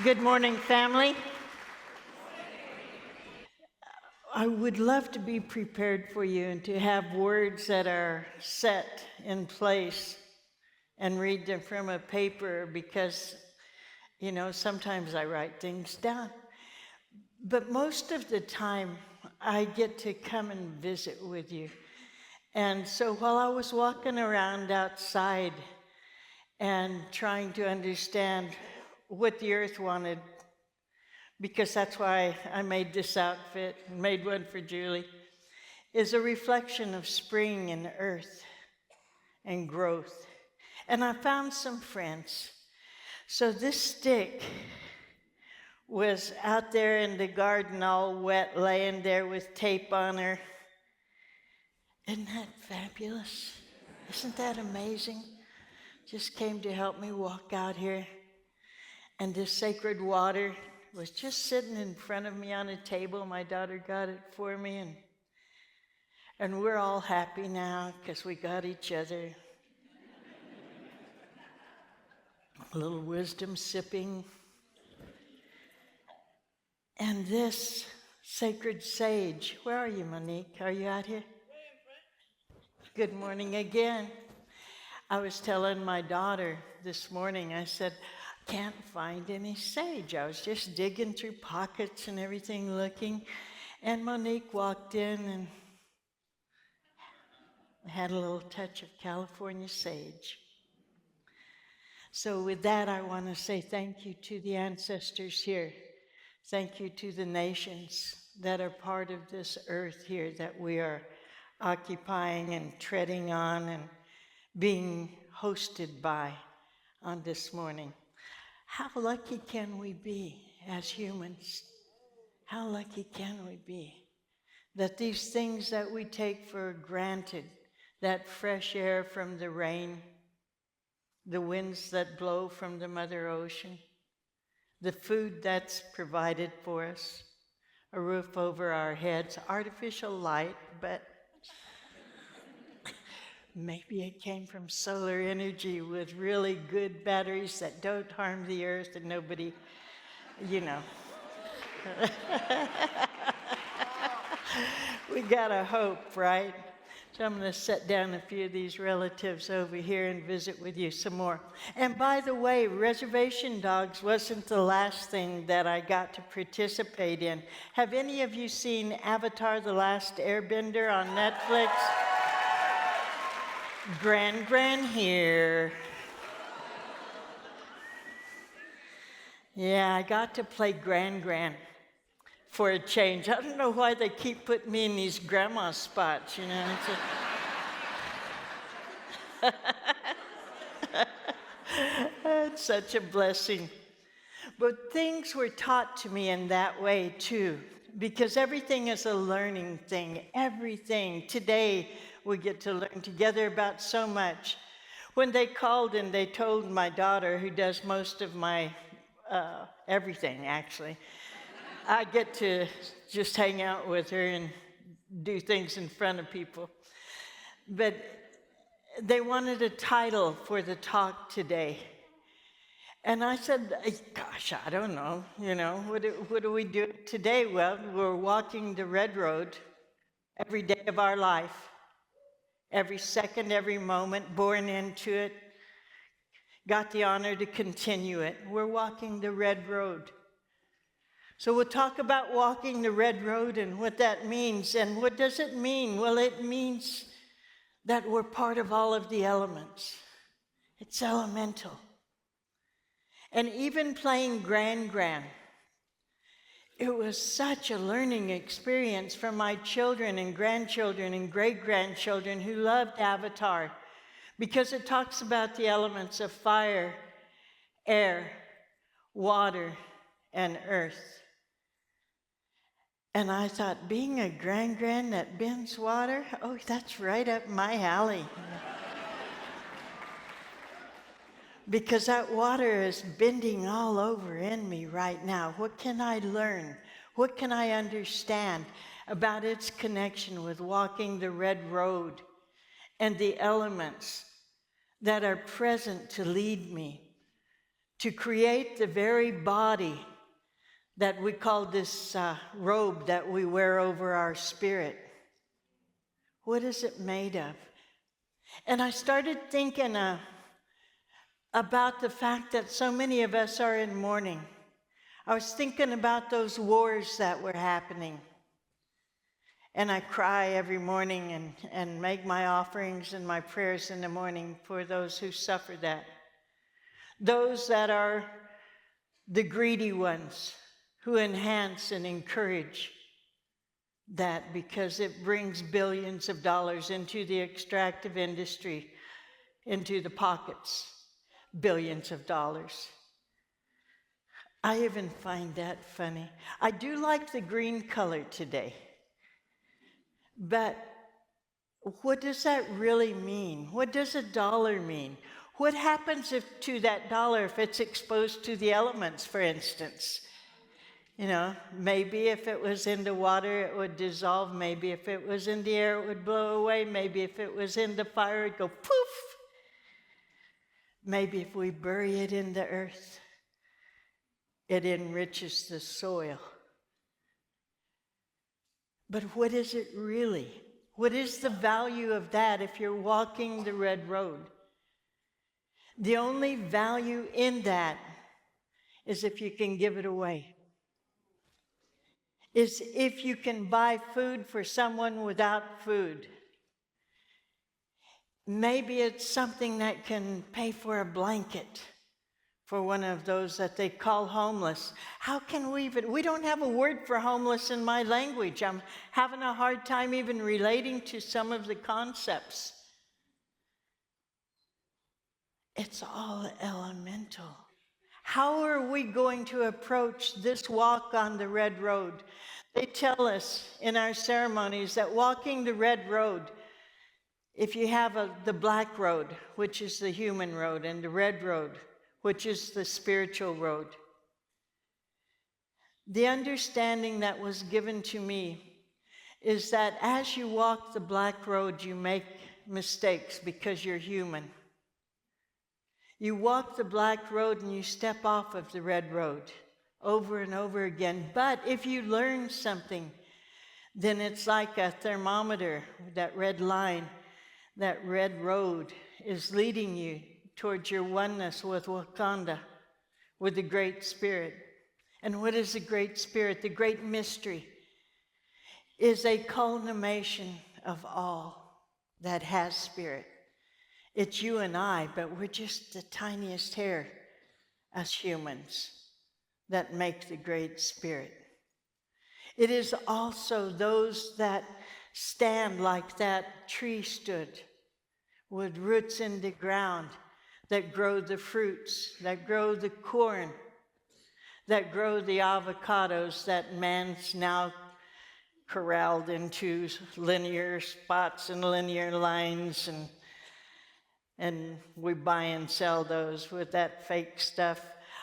Good morning, family. I would love to be prepared for you and to have words that are set in place and read them from a paper because, sometimes I write things down. But most of the time, I get to come and visit with you. And so while I was walking around outside and trying to understand what the earth wanted, because that's why I made this outfit, made one for Julie, is a reflection of spring and earth and growth. And I found some friends. So this stick was out there in the garden all wet, laying there with tape on her. Isn't that fabulous? Isn't that amazing? Just came to help me walk out here. And this sacred water was just sitting in front of me on a table. My daughter got it for me, and we're all happy now because we got each other. A little wisdom sipping. And this sacred sage, where are you, Monique? Are you out here? Good morning again. I was telling my daughter this morning, I said, can't find any sage. I was just digging through pockets and everything looking, and Monique walked in and had a little touch of California sage. So with that, I want to say thank you to the ancestors here. Thank you to the nations that are part of this earth here that we are occupying and treading on and being hosted by on this morning. How lucky can we be as humans? How lucky can we be that these things that we take for granted, that fresh air from the rain, the winds that blow from the Mother Ocean, the food that's provided for us, a roof over our heads, artificial light, but maybe it came from solar energy with really good batteries that don't harm the earth and nobody, We gotta hope, right? So I'm gonna set down a few of these relatives over here and visit with you some more. And by the way, Reservation Dogs wasn't the last thing that I got to participate in. Have any of you seen Avatar: The Last Airbender on Netflix? Gran here. Yeah, I got to play Gran for a change. I don't know why they keep putting me in these grandma spots, It's such a blessing. But things were taught to me in that way too, because everything is a learning thing. Everything. Today we get to learn together about so much. When they called and they told my daughter, who does most of my everything actually, I get to just hang out with her and do things in front of people. But they wanted a title for the talk today. And I said, gosh, I don't know, what do we do today? Well, we're walking the red road every day of our life, every second, every moment, born into it, got the honor to continue it. We're walking the red road. So we'll talk about walking the red road and what that means. And what does it mean? Well, it means that we're part of all of the elements. It's elemental. And even playing Gran, it was such a learning experience for my children and grandchildren and great-grandchildren who loved Avatar, because it talks about the elements of fire, air, water, and earth. And I thought, being a gran that bends water, oh, that's right up my alley. Because that water is bending all over in me right now. What can I learn? What can I understand about its connection with walking the red road and the elements that are present to lead me to create the very body that we call this robe that we wear over our spirit. What is it made of? And I started thinking about the fact that so many of us are in mourning. I was thinking about those wars that were happening. And I cry every morning and make my offerings and my prayers in the morning for those who suffer that. Those that are the greedy ones who enhance and encourage that because it brings billions of dollars into the extractive industry, into the pockets, billions of dollars. I even find that funny. I do like the green color today, but what does that really mean? What does a dollar mean? What happens to that dollar if it's exposed to the elements, for instance? You know, maybe if it was in the water, it would dissolve. Maybe if it was in the air, it would blow away. Maybe if it was in the fire, it'd go poof. Maybe if we bury it in the earth, it enriches the soil. But what is it really? What is the value of that if you're walking the red road? The only value in that is if you can give it away. Is if you can buy food for someone without food. Maybe it's something that can pay for a blanket for one of those that they call homeless. How can we don't have a word for homeless in my language. I'm having a hard time even relating to some of the concepts. It's all elemental. How are we going to approach this walk on the red road? They tell us in our ceremonies that walking the red road, if you have the black road, which is the human road, and the red road, which is the spiritual road, the understanding that was given to me is that as you walk the black road, you make mistakes because you're human. You walk the black road and you step off of the red road over and over again. But if you learn something, then it's like a thermometer, that red line, that red road is leading you towards your oneness with Wakanda, with the Great Spirit. And what is the Great Spirit? The Great Mystery is a culmination of all that has spirit. It's you and I, but we're just the tiniest hair as humans that make the Great Spirit. It is also those that stand like that tree stood, with roots in the ground, that grow the fruits, that grow the corn, that grow the avocados that man's now corralled into linear spots and linear lines, and we buy and sell those with that fake stuff.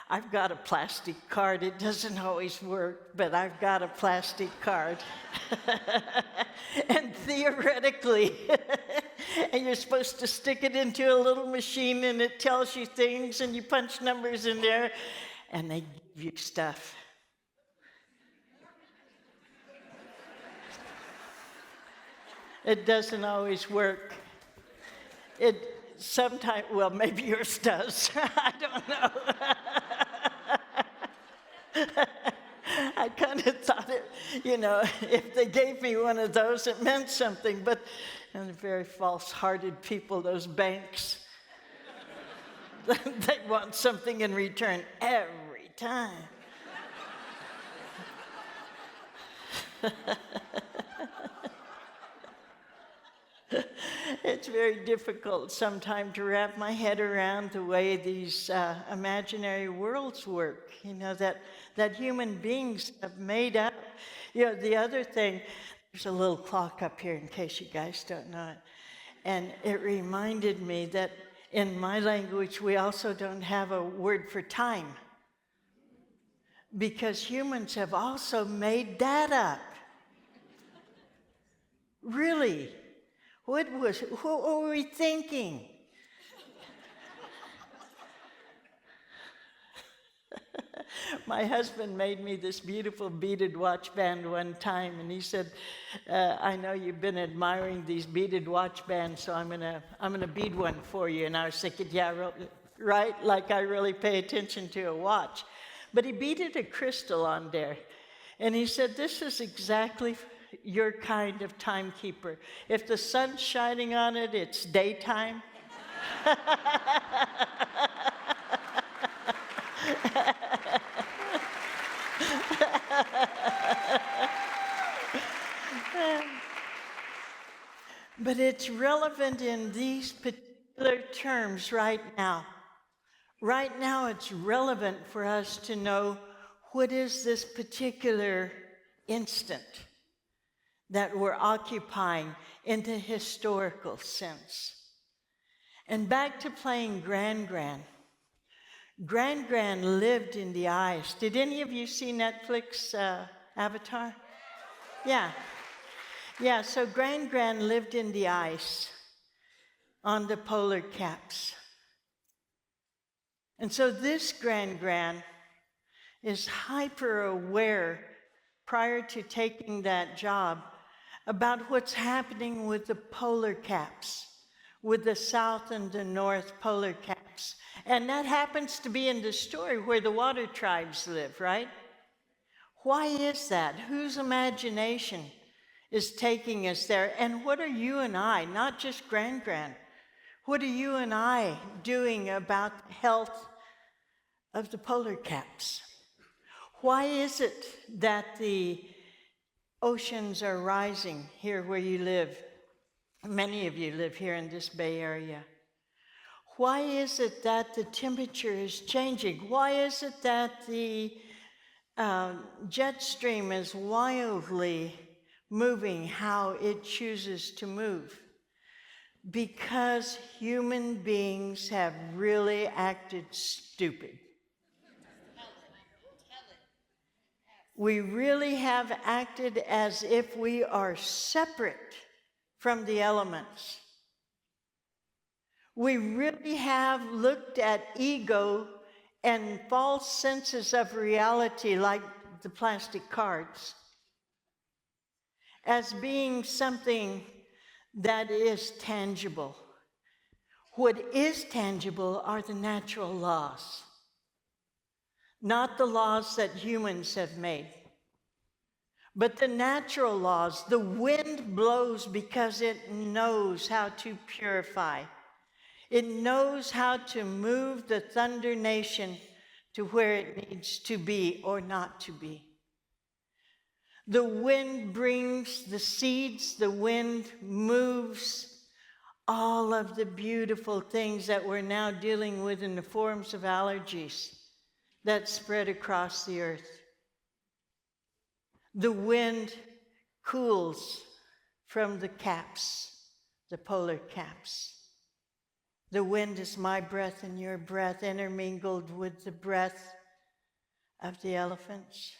I've got a plastic card. It doesn't always work, but I've got a plastic card. And theoretically, and you're supposed to stick it into a little machine and it tells you things and you punch numbers in there and they give you stuff. It doesn't always work. Sometimes, well, maybe yours does. I don't know. I kind of thought if they gave me one of those, it meant something. But they're very false-hearted people, those banks. They want something in return every time. It's very difficult sometimes to wrap my head around the way these imaginary worlds work, that human beings have made up. The other thing, there's a little clock up here in case you guys don't know it, and it reminded me that in my language we also don't have a word for time, because humans have also made that up. Really? What were we thinking? My husband made me this beautiful beaded watch band one time, and he said, I know you've been admiring these beaded watch bands, so I'm gonna bead one for you. And I was thinking, yeah, right, like I really pay attention to a watch. But he beaded a crystal on there, and he said, this is exactly your kind of timekeeper. If the sun's shining on it, it's daytime. But it's relevant in these particular terms right now. Right now, it's relevant for us to know what is this particular instant that we're occupying in the historical sense. And back to playing Gran. Gran lived in the ice. Did any of you see Netflix Avatar? Yeah. Yeah, so Gran lived in the ice on the polar caps. And so this Gran is hyper aware prior to taking that job about what's happening with the polar caps, with the south and the north polar caps. And that happens to be in the story where the water tribes live, right? Why is that? Whose imagination is taking us there? And what are you and I, not just Gran, what are you and I doing about the health of the polar caps? Why is it that the oceans are rising here where you live? Many of you live here in this Bay Area. Why is it that the temperature is changing? Why is it that the jet stream is wildly moving how it chooses to move? Because human beings have really acted stupid. We really have acted as if we are separate from the elements. We really have looked at ego and false senses of reality, like the plastic cards, as being something that is tangible. What is tangible are the natural laws, not the laws that humans have made, but the natural laws. The wind blows because it knows how to purify. It knows how to move the Thunder Nation to where it needs to be or not to be. The wind brings the seeds, the wind moves all of the beautiful things that we're now dealing with in the forms of allergies that spread across the earth. The wind cools from the caps, the polar caps. The wind is my breath and your breath, intermingled with the breath of the elephants,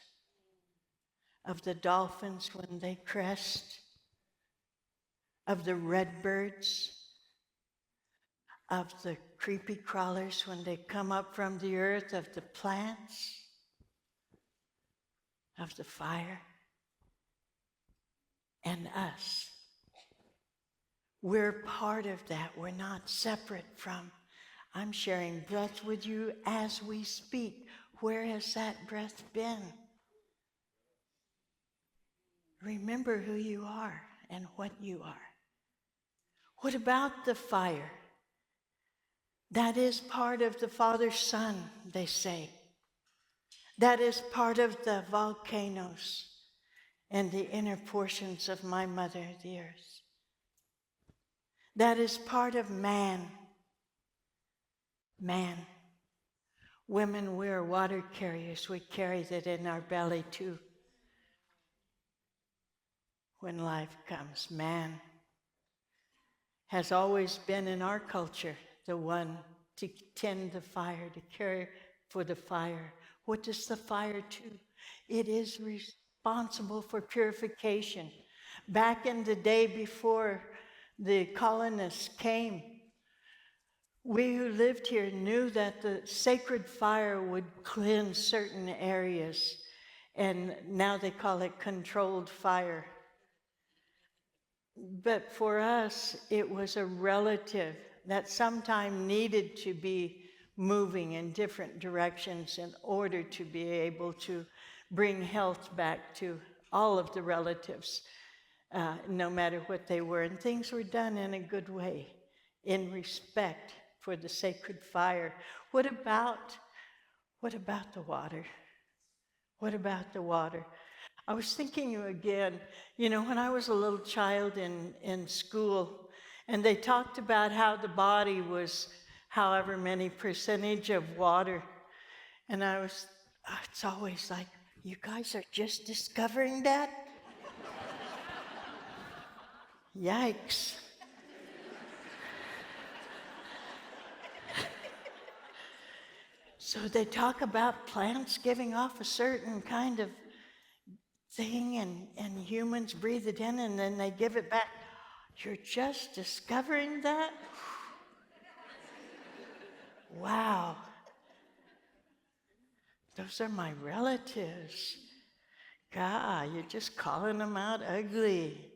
of the dolphins when they crest, of the redbirds, of the creepy crawlers when they come up from the earth, of the plants, of the fire, and us. We're part of that. We're not separate from. I'm sharing breath with you as we speak. Where has that breath been? Remember who you are and what you are. What about the fire? That is part of the Father's Son, they say. That is part of the volcanoes and the inner portions of my mother, the earth. That is part of man. Man. Women, we are water carriers. We carry that in our belly too. When life comes, man has always been in our culture the one to tend the fire, to care for the fire. What does the fire do? It is responsible for purification. Back in the day before the colonists came, We who lived here knew that the sacred fire would cleanse certain areas, and now they call it controlled fire. But for us, it was a relative that sometime needed to be moving in different directions in order to be able to bring health back to all of the relatives, no matter what they were. And things were done in a good way, in respect for the sacred fire. What about the water? What about the water? I was thinking again, when I was a little child in school, and they talked about how the body was however many percentage of water. And it's always like, you guys are just discovering that? Yikes. So they talk about plants giving off a certain kind of thing, and humans breathe it in and then they give it back. You're just discovering that? Wow. Those are my relatives. God, you're just calling them out ugly.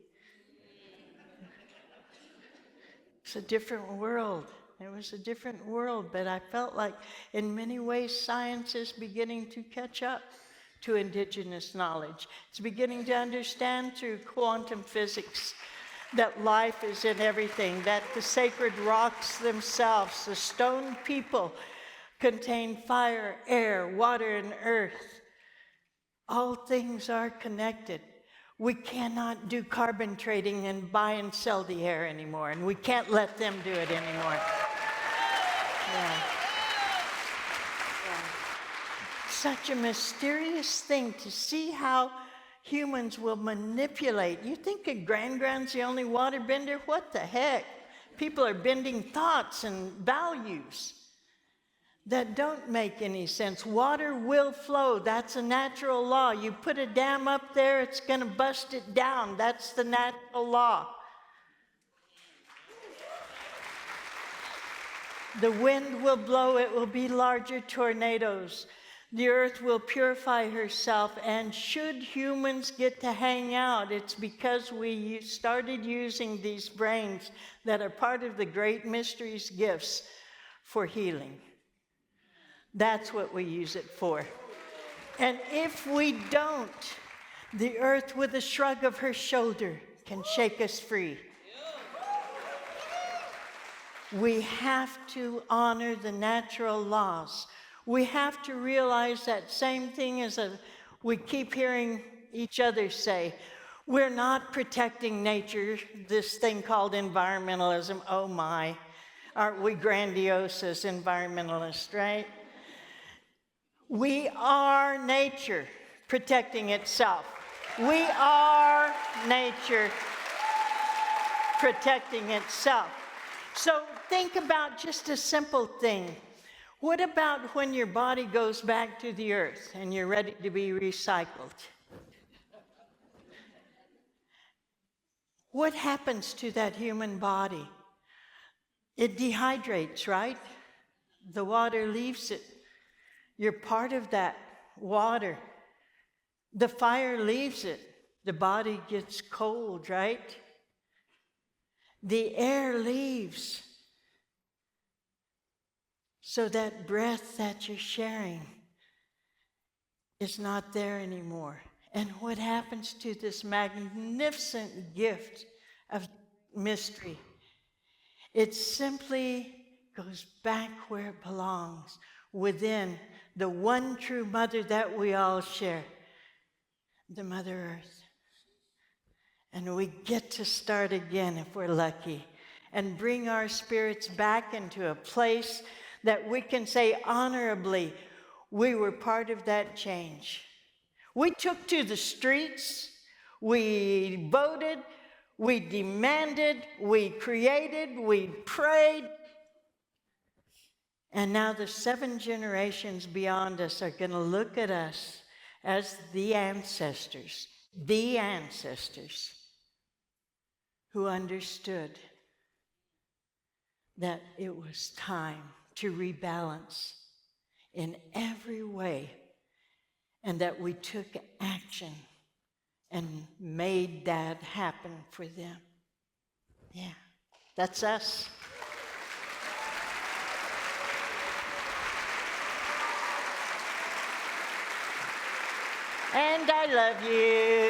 It's a different world. It was a different world, but I felt like in many ways science is beginning to catch up to indigenous knowledge. It's beginning to understand through quantum physics that life is in everything, that the sacred rocks themselves, the stone people, contain fire, air, water, and earth. All things are connected. We cannot do carbon trading and buy and sell the air anymore, and we can't let them do it anymore. Yeah. Such a mysterious thing to see how humans will manipulate. You think a grand-grand's the only water bender? What the heck? People are bending thoughts and values that don't make any sense. Water will flow. That's a natural law. You put a dam up there, it's going to bust it down. That's the natural law. The wind will blow, it will be larger tornadoes. The earth will purify herself, and should humans get to hang out, it's because we started using these brains that are part of the great mysteries gifts for healing. That's what we use it for. And if we don't, the earth with a shrug of her shoulder can shake us free. We have to honor the natural laws. We have to realize that same thing as we keep hearing each other say. We're not protecting nature, this thing called environmentalism. Oh my, aren't we grandiose as environmentalists, right? We are nature protecting itself. We are nature protecting itself. So think about just a simple thing. What about when your body goes back to the earth and you're ready to be recycled? What happens to that human body? It dehydrates, right? The water leaves it. You're part of that water. The fire leaves it. The body gets cold, right? The air leaves. So that breath that you're sharing is not there anymore. And what happens to this magnificent gift of mystery? It simply goes back where it belongs, within the one true mother that we all share, the Mother Earth. And we get to start again if we're lucky, and bring our spirits back into a place that we can say honorably, we were part of that change. We took to the streets, we voted, we demanded, we created, we prayed. And now the 7 generations beyond us are going to look at us as the ancestors who understood that it was time to rebalance in every way, and that we took action and made that happen for them. Yeah, that's us. And I love you.